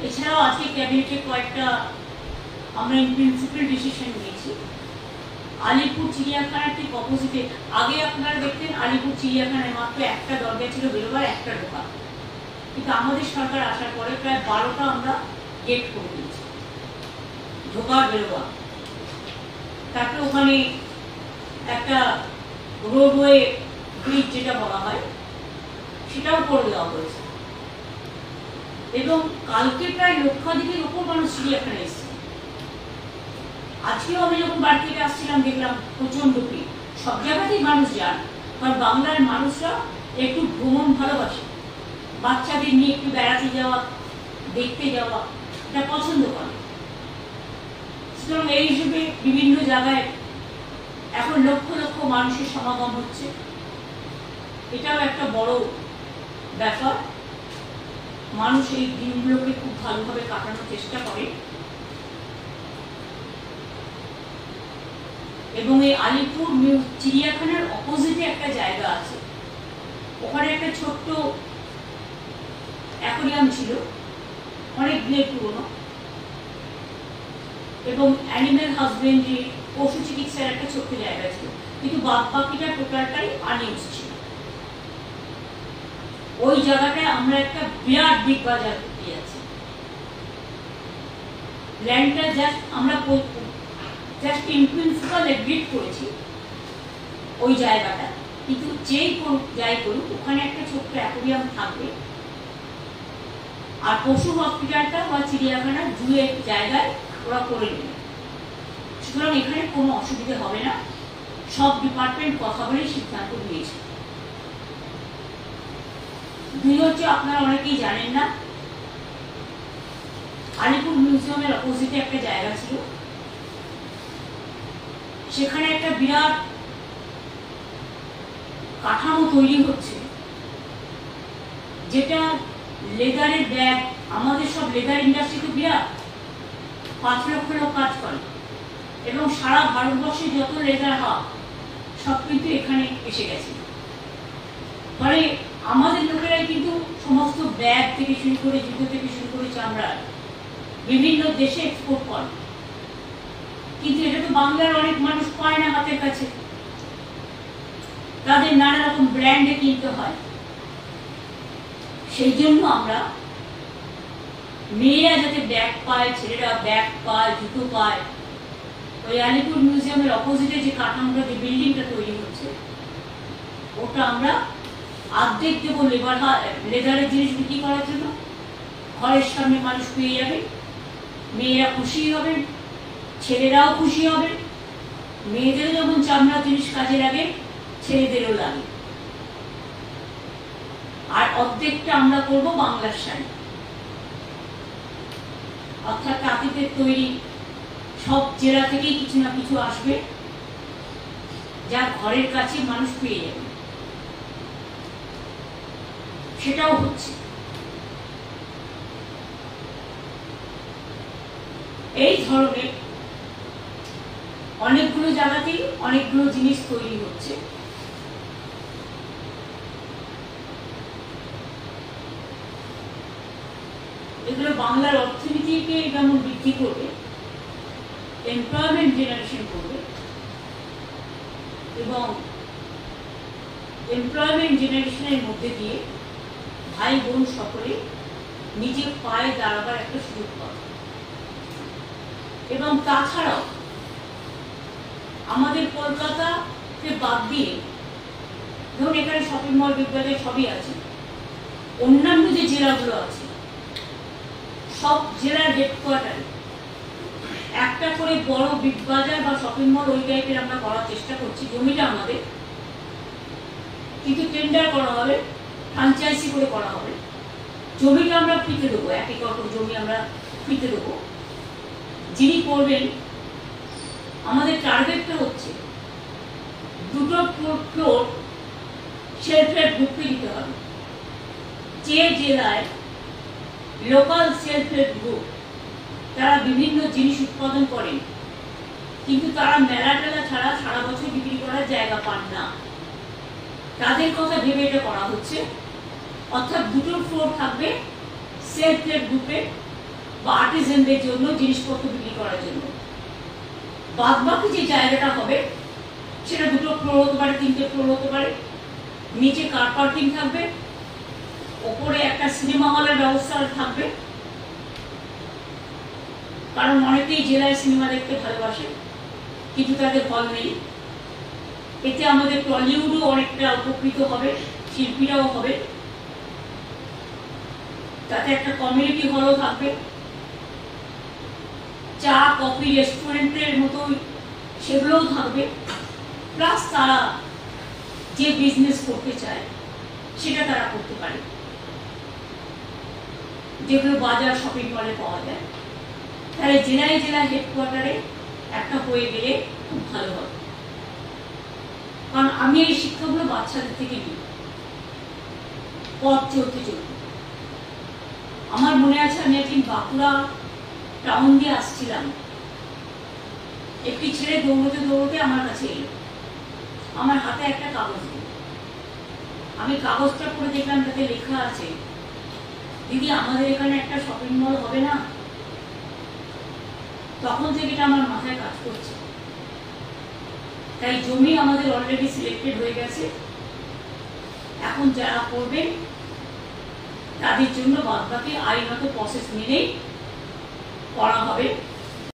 এছাড়াও আজকে ক্যাবিনেটে কয়েকটা আমরা প্রিন্সিপাল ডিসিশন নিয়েছি। আলিপুর চিড়িয়াখানার ঠিক অপোজিটে, আগে আপনারা দেখতেন আলিপুর চিড়িয়াখানায় মাত্র একটা দরজা ছিল বেরোবার, একটা ঢোকা, কিন্তু আমাদের সরকার আসার পরে প্রায় 12টা আমরা গেট করে দিয়েছি, ঢোকা বেরোবা। তারপরে ওখানে একটা রোডওয়ে ব্রিজ যেটা বলা হয় সেটাও করে দেওয়া হয়েছে। এবং কালকে প্রায় লক্ষাধিকের উপর মানুষ চিড়িয়াখানা এসেছে। আজকেও আমি যখন বাড়ি থেকে আসছিলাম দেখলাম প্রচন্ড ভিড়। সব জায়গাতেই মানুষ যান, কারণ বাংলার মানুষরা একটু ভ্রমণ ভালোবাসে, বাচ্চাদের নিয়ে একটু বেড়াতে যাওয়া, দেখতে যাওয়া, এটা পছন্দ করে। সুতরাং এই হিসেবে বিভিন্ন জায়গায় এখন লক্ষ লক্ষ মানুষের সমাগম হচ্ছে, এটাও একটা বড় ব্যাপার। মানুষ এই দিনগুলোকে খুব ভালোভাবে কাটানোর চেষ্টা করে। এবং এই আলিপুর চিড়িয়াখানার অপোজিটে একটা জায়গা আছে, ওখানে একটা ছোট্ট অ্যাকোয়ারিয়াম ছিল, অনেক দিনের পুরনো, এবং অ্যানিম্যাল হাজবেন্ডারি, পশু চিকিৎসার একটা ছোট্ট জায়গা ছিল, কিন্তু বাকিটা টোটালটাই আনইউজ ছিল। ওই জায়গাটায় আমরা একটা বিরাট বিগ বাজার করতে যাচ্ছি। ল্যান্ডটা জাস্ট আমরা জাস্ট ইন প্রিন্সিপাল এগ্রিড করেছি ওই জায়গাটা, কিন্তু যেই করুক যাই করুক ওখানে একটা ছোট্ট অ্যাকোয়ারিয়াম থাকবে, আর পশু হসপিটালটা বা চিড়িয়াখানা জুয়ের জায়গায় ওরা করে নেবে। সুতরাং এখানে কোনো অসুবিধা হবে না, সব ডিপার্টমেন্ট কথা বলেই সিদ্ধান্ত নিয়েছে। দুই হচ্ছে, আপনারা অনেকেই জানেন না, আলিপুর মিউজিয়ামের অপোজিটে একটা জায়গা ছিল, সেখানে একটা বিরাট কাঠামো তৈরি হচ্ছে, যেটা লেদারের ব্যাগ, আমাদের সব লেদার ইন্ডাস্ট্রিতে বিরাট 5 লক্ষ লোক কাজ করে, এবং সারা ভারতবর্ষে যত লেদার হাব সব কিন্তু এখানে এসে গেছে। ফলে আমাদের লোকেরাই কিন্তু সমস্ত ব্যাগ থেকে শুরু করে, জুতো থেকে শুরু করে, চামড়া বিভিন্ন দেশে এক্সপোর্ট করে। কিন্তু এটা তো বাংলার অনেক মানুষ পায় না হাতের কাছে, তাদের নানা রকম ব্র্যান্ডে কিনতে হয়। সেই জন্য আমরা মেয়েরা যাতে ব্যাগ পায়, ছেলেরা ব্যাগ পায়, জুতো পায়, ওই আলিপুর মিউজিয়ামের অপোজিটে যে কাঠামোটা, যে বিল্ডিংটা তৈরি হচ্ছে, ওটা আমরা অর্ধেক দেবো লেদারের জিনিস বিক্রি করার জন্য। ঘরের সামনে মানুষ পেয়ে যাবে, মেয়েরা খুশি হবেন, ছেলেরাও খুশি হবে। মেয়েদেরও যেমন চামড়া জিনিস কাজে লাগে, ছেলেদেরও লাগে। আর অর্ধেকটা আমরা করবো বাংলার শাড়ি, অর্থাৎ তাঁতিদের তৈরি। সব জেলা থেকেই কিছু না কিছু আসবে, যা ঘরের কাছে মানুষ পেয়ে যাবে, সেটাও হচ্ছে। এই ধরনের অনেকগুলো জায়গাতেই অনেকগুলো জিনিস তৈরি হচ্ছে। এগুলো বাংলার অর্থনীতিকে যেমন বৃদ্ধি করবে, এমপ্লয়মেন্ট জেনারেশন করবে, এবং এমপ্লয়মেন্ট জেনারেশনের মধ্যে দিয়ে ভাই বোন সকলে নিজের পায়ে দাঁড়াবার একটা সুযোগ পাবে। এবং তাছাড়াও আমাদের কলকাতাকে বাদ দিয়ে, ধরুন এখানে শপিং মল, বিদ্যালয় সবই আছে, অন্যান্য যে জেলাগুলো আছে সব জেলার হেডকোয়ার্টারে একটা করে বড় বিগ বাজার বা শপিং মল ওই টাইপের আমরা করার চেষ্টা করছি। জমিটা আমাদের, কিন্তু টেন্ডার করা হবে, ফ্র্যাঞ্চাইজি করে করা হবে। জমিটা আমরা ফ্রিতে দেবো, 1 একর জমি আমরা ফ্রিতে দেবো। যিনি করবেন, আমাদের টার্গেটটা হচ্ছে 2টো ফ্লোর সেলফ হেল্প গ্রুপকে দিতে হবে। যে জেলায় লোকাল সেলফ হেল্প গ্রুপ, তারা বিভিন্ন জিনিস উৎপাদন করেন, কিন্তু তারা মেলা টেলা ছাড়া সারা বছর বিক্রি করার জায়গা পান না, তাদের কথা ভেবে এটা করা হচ্ছে। অর্থাৎ 2টো ফ্লোর থাকবে সেলফ হেল্প গ্রুপে, বা আর্টিজেনদের জন্য জিনিসপত্র বিক্রি করার জন্য। বাদ বাকি যে জায়গাটা হবে সেটা 2টো ফ্লোর হতে পারে, 3টে ফ্লোর হতে পারে। নিচে কার পার্কিং থাকবে, ওপরে একটা সিনেমা হলের ব্যবস্থা থাকবে, কারণ অনেকেই জেলায় সিনেমা দেখতে ভালোবাসে কিন্তু তাদের হল নেই। এতে আমাদের টলিউডও অনেকটা উপকৃত হবে, শিল্পীরাও হবে, তাতে একটা কমিউনিটি হলও থাকবে। চা কফি রেস্টুরেন্টের মতো সেগুলোও থাকবে। প্লাস তারা যে বিজনেস করতে চায় সেটা তারা করতে পারে, যেগুলো বাজার শপিং মলে পাওয়া যায়। তাহলে জেলায় জেলায় হেডকোয়ার্টারে একটা হয়ে গেলে খুব ভালো হবে। কারণ আমি এই শিক্ষাগুলো বাচ্চাদের থেকে নিই পথ চলতে চলতে। আমার মনে আছে আমি একদিন বাঁকুড়া টাউন দিয়ে আসছিলাম, একটি ছেলে দৌড়তে দৌড়তে আমার কাছে এলো, আমার হাতে একটা কাগজ দিল। আমি কাগজটা পড়ে দেখলাম তাতে লেখা আছে, দিদি আমাদের এখানে একটা শপিং মল হবে না? তখন থেকে এটা আমার মাথায় কাজ করছে। তাই জমি আমাদের অলরেডি সিলেক্টেড হয়ে গেছে। এখন যারা করবেন তাদের জন্য বাদবাকি আইনত প্রসেস মেনেই করা হবে।